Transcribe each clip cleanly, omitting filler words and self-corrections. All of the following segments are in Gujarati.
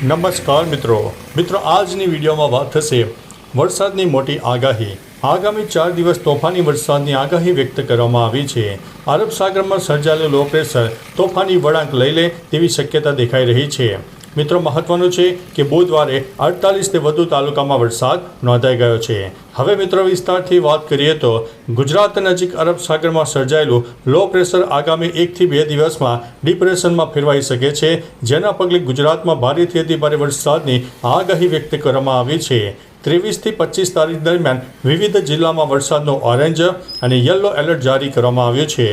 નમસ્કાર મિત્રો આજની વિડીયોમાં વાત થશે વરસાદની મોટી આગાહી। આગામી 4 દિવસ તોફાની વરસાદની આગાહી વ્યક્ત કરવામાં આવી છે। અરબ સાગરમાં સર્જાયેલું લો પ્રેશર તોફાની વળાંક લઈ લે તેવી શક્યતા દેખાઈ રહી છે। મિત્રો મહત્વનું છે કે બુધવારે 48થી વધુ તાલુકામાં વરસાદ નોંધાઈ ગયો છે। હવે મિત્રો વિસ્તારથી વાત કરીએ તો ગુજરાત નજીક અરબ સાગરમાં સર્જાયેલું લો પ્રેશર આગામી 1 થી 2 દિવસમાં ડિપ્રેશનમાં ફેરવાઈ શકે છે, જેના પગલે ગુજરાતમાં ભારેથી અતિભારે વરસાદની આગાહી વ્યક્ત કરવામાં આવી છે। 23 થી 25 તારીખ દરમિયાન વિવિધ જિલ્લામાં વરસાદનો ઓરેન્જ અને યલો એલર્ટ જારી કરવામાં આવ્યો છે।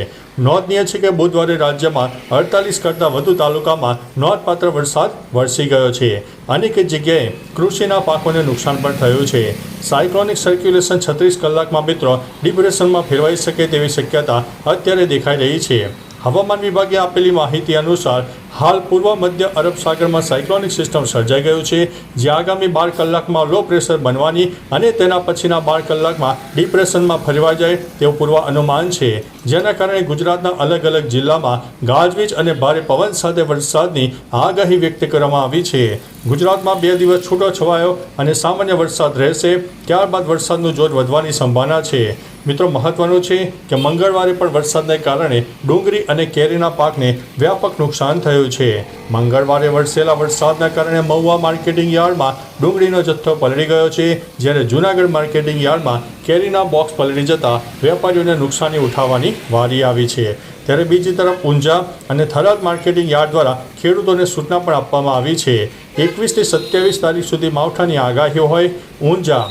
નોંધનીય છે કે બુધવારે રાજ્યમાં 48 કરતાં વધુ તાલુકામાં નોંધપાત્ર વરસાદ વરસી ગયો છે। અનેક જગ્યાએ કૃષિના પાકોને નુકસાન પણ થયું છે। સાયક્લોનિક સર્ક્યુલેશન 36 કલાકમાં મિત્રો ડિપ્રેશનમાં ફેરવાઈ શકે તેવી શક્યતા અત્યારે દેખાઈ રહી છે। હવામાન વિભાગે આપેલી માહિતી અનુસાર હાલ પૂર્વ મધ્ય અરબ સાગરમાં સાયક્લોનિક સિસ્ટમ સર્જાઈ ગયું છે, જે આગામી 12 કલાકમાં લો પ્રેશર બનવાની અને તેના પછીના 12 કલાકમાં ડિપ્રેશનમાં ફેરવાઈ જાય તેવું પૂર્વ અનુમાન છે, જેના કારણે ગુજરાતના અલગ અલગ જિલ્લામાં ગાજવીજ અને ભારે પવન સાથે વરસાદની આગાહી વ્યક્ત કરવામાં આવી છે। ગુજરાતમાં 2 દિવસ છૂટોછવાયો અને સામાન્ય વરસાદ રહેશે, ત્યારબાદ વરસાદનું જોર વધવાની સંભાવના છે। મિત્રો મહત્વનું છે કે મંગળવારે પણ વરસાદને કારણે ડુંગળી અને કેરીના પાકને વ્યાપક નુકસાન થયું છે। મંગળવારે વરસેલા વરસાદના કારણે મહુવા માર્કેટિંગ યાર્ડમાં ડુંગળીનો જથ્થો પલળી ગયો છે, જ્યારે જૂનાગઢ માર્કેટિંગ યાર્ડમાં કેરીના બોક્સ પલળી જતા વેપારીઓને નુકસાની ઉઠાવવાની વારી આવી છે। ત્યારે બીજી તરફ ઊંઝા અને થરાદ માર્કેટિંગ યાર્ડ દ્વારા ખેડૂતોને સૂચના પણ આપવામાં આવી છે। 21 થી 27 તારીખ સુધી માવઠાની આગાહીઓ હોય। ઊંઝા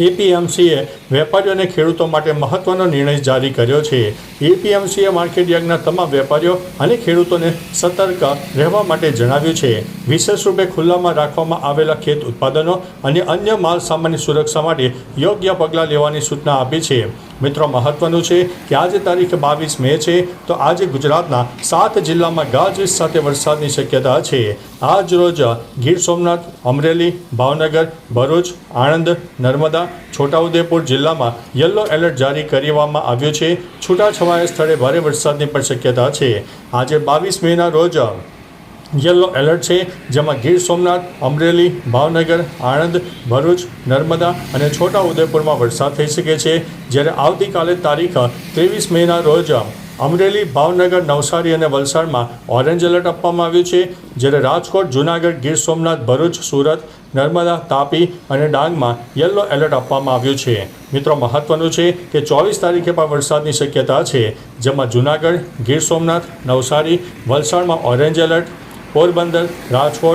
એપીએમસીએ વેપારીઓ અને ખેડૂતો માટે મહત્વનો નિર્ણય જારી કર્યો છે। એપીએમસીએ માર્કેટ યાર્ડના તમામ વેપારીઓ અને ખેડૂતોને સતર્ક રહેવા માટે જણાવ્યું છે। વિશેષ રૂપે ખુલ્લામાં રાખવામાં આવેલા ખેત ઉત્પાદનો અને અન્ય માલ સામાનની સુરક્ષા માટે યોગ્ય પગલાં લેવાની સૂચના આપી છે। મિત્રો મહત્વનું છે કે આજે તારીખ 22 મે છે, તો આજે ગુજરાતના 7 જિલ્લામાં ગાજવીજ સાથે વરસાદની શક્યતા છે। આજ રોજ ગીર સોમનાથ, અમરેલી, ભાવનગર, ભરૂચ, આણંદ, નર્મદા, છોટાઉદેપુર જિલ્લામાં યલો એલર્ટ જારી કરવામાં આવ્યો છે। છૂટાછવાયા સ્થળે ભારે વરસાદની પણ શક્યતા છે। આજે 22 મેના રોજ યલો એલર્ટ છે, જેમાં ગીર સોમનાથ, અમરેલી, ભાવનગર, આણંદ, ભરૂચ, નર્મદા અને છોટાઉદેપુરમાં વરસાદ થઈ શકે છે, જ્યારે આવતીકાલે તારીખ 23 મેના રોજ અમરેલી, ભાવનગર, નવસારી અને વલસાડમાં ઓરેન્જ એલર્ટ આપવામાં આવ્યું છે, જ્યારે રાજકોટ, જૂનાગઢ, ગીર સોમનાથ, ભરૂચ, સુરત, નર્મદા, તાપી અને ડાંગમાં યલો એલર્ટ આપવામાં આવ્યું છે। મિત્રો મહત્વનું છે કે 24 તારીખે પણ વરસાદની શક્યતા છે, જેમાં જૂનાગઢ, ગીર સોમનાથ, નવસારી, વલસાડમાં ઓરેન્જ એલર્ટ, પોરબંદર, રાજકોટ